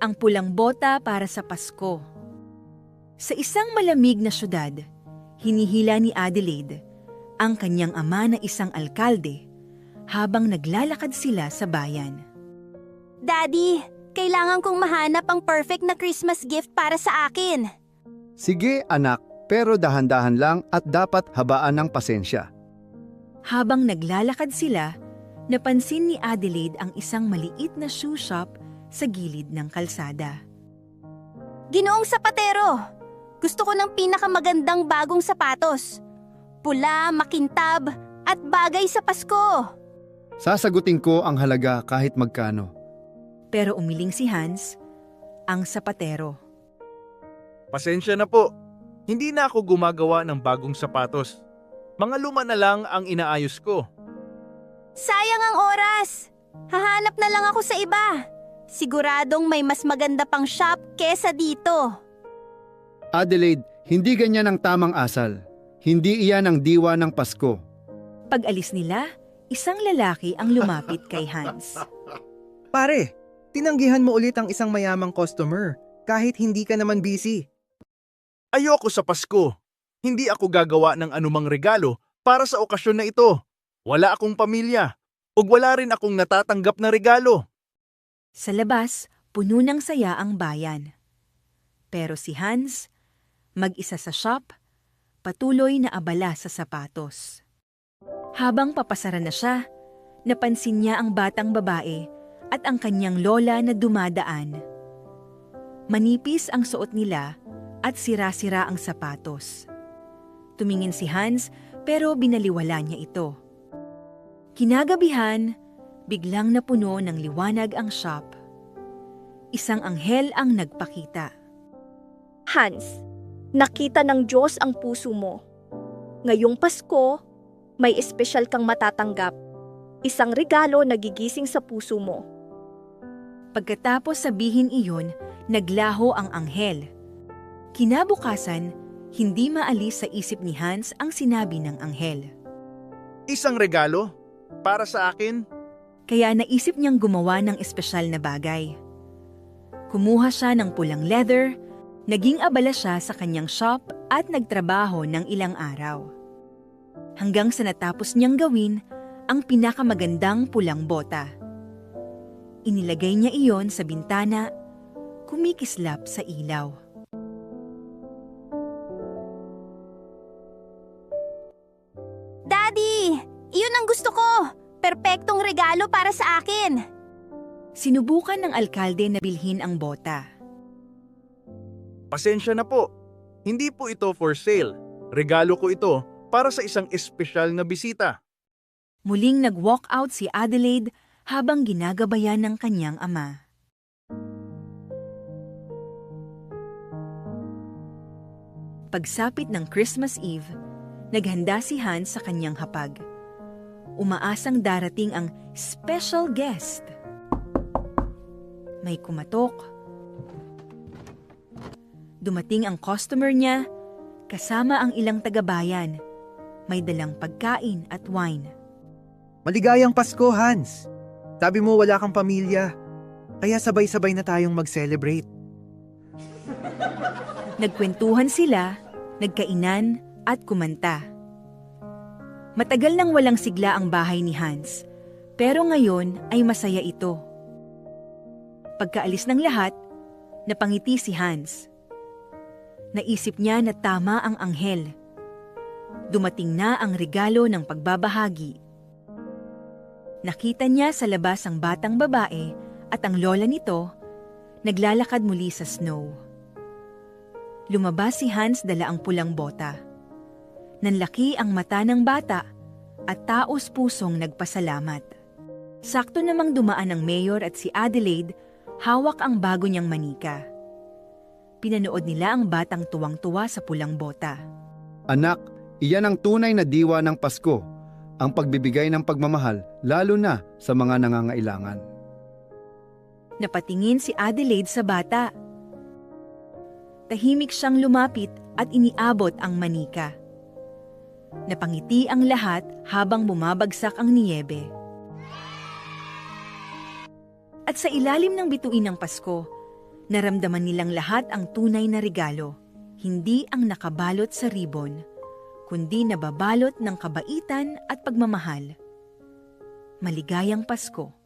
Ang pulang bota para sa Pasko. Sa isang malamig na syudad, hinihila ni Adelaide ang kanyang ama na isang alkalde habang naglalakad sila sa bayan. Daddy, kailangan kong mahanap ang perfect na Christmas gift para sa akin. Sige anak, pero dahan-dahan lang at dapat habaan ng pasensya. Habang naglalakad sila, napansin ni Adelaide ang isang maliit na shoe shop sa gilid ng kalsada. Ginoong sapatero, gusto ko ng pinakamagandang bagong sapatos. Pula, makintab, at bagay sa Pasko. Sasagutin ko ang halaga kahit magkano. Pero umiling si Hans, ang sapatero. Pasensya na po. Hindi na ako gumagawa ng bagong sapatos. Mga luma na lang ang inaayos ko. Sayang ang oras. Hahanap na lang ako sa iba. Siguradong may mas maganda pang shop kesa dito. Adelaide, hindi ganyan ang tamang asal. Hindi iyan ang diwa ng Pasko. Pag-alis nila, isang lalaki ang lumapit kay Hans. Pare, tinanggihan mo ulit ang isang mayamang customer kahit hindi ka naman busy. Ayoko sa Pasko. Hindi ako gagawa ng anumang regalo para sa okasyon na ito. Wala akong pamilya. Ug wala rin akong natatanggap na regalo. Sa labas, puno ng saya ang bayan. Pero si Hans, mag-isa sa shop, patuloy na abala sa sapatos. Habang papasara na siya, napansin niya ang batang babae at ang kanyang lola na dumadaan. Manipis ang suot nila at sira-sira ang sapatos. Tumingin si Hans pero binaliwala niya ito. Kinagabihan, biglang napuno ng liwanag ang shop. Isang anghel ang nagpakita. Hans, nakita ng Diyos ang puso mo. Ngayong Pasko, may espesyal kang matatanggap. Isang regalo na gigising sa puso mo. Pagkatapos sabihin iyon, naglaho ang anghel. Kinabukasan, hindi maalis sa isip ni Hans ang sinabi ng anghel. Isang regalo? Para sa akin? Kaya naisip niyang gumawa ng espesyal na bagay. Kumuha siya ng pulang leather, naging abala siya sa kanyang shop at nagtrabaho ng ilang araw. Hanggang sa natapos niyang gawin ang pinakamagandang pulang bota. Inilagay niya iyon sa bintana, kumikislap sa ilaw. Daddy, iyon ang gusto ko. Perpektong regalo para sa akin. Sinubukan ng alkalde na bilhin ang bota. Pasensya na po. Hindi po ito for sale. Regalo ko ito para sa isang espesyal na bisita. Muling nag-walk out si Adelaide habang ginagabayan ng kanyang ama. Pagsapit ng Christmas Eve, naghanda si Hans sa kanyang hapag. Umaasang darating ang special guest. May kumatok. Dumating ang customer niya, kasama ang ilang tagabayan. May dalang pagkain at wine. Maligayang Pasko, Hans. Sabi mo wala kang pamilya, kaya sabay-sabay na tayong mag-celebrate. Nagkwentuhan sila, nagkainan at kumanta. Matagal nang walang sigla ang bahay ni Hans, pero ngayon ay masaya ito. Pagkaalis ng lahat, napangiti si Hans. Naisip niya na tama ang anghel. Dumating na ang regalo ng pagbabahagi. Nakita niya sa labas ang batang babae at ang lola nito, naglalakad muli sa snow. Lumabas si Hans dala ang pulang bota. Nanlaki ang mata ng bata at taos-pusong nagpasalamat. Sakto namang dumaan ang mayor at si Adelaide, hawak ang bago niyang manika. Pinanood nila ang batang tuwang-tuwa sa pulang bota. Anak, iyan ang tunay na diwa ng Pasko, ang pagbibigay ng pagmamahal lalo na sa mga nangangailangan. Napatingin si Adelaide sa bata. Tahimik siyang lumapit at iniabot ang manika. Napangiti ang lahat habang bumabagsak ang niyebe. At sa ilalim ng bituin ng Pasko, Naramdaman nilang lahat ang tunay na regalo, hindi ang nakabalot sa ribon, kundi nababalot ng kabaitan at pagmamahal. Maligayang Pasko!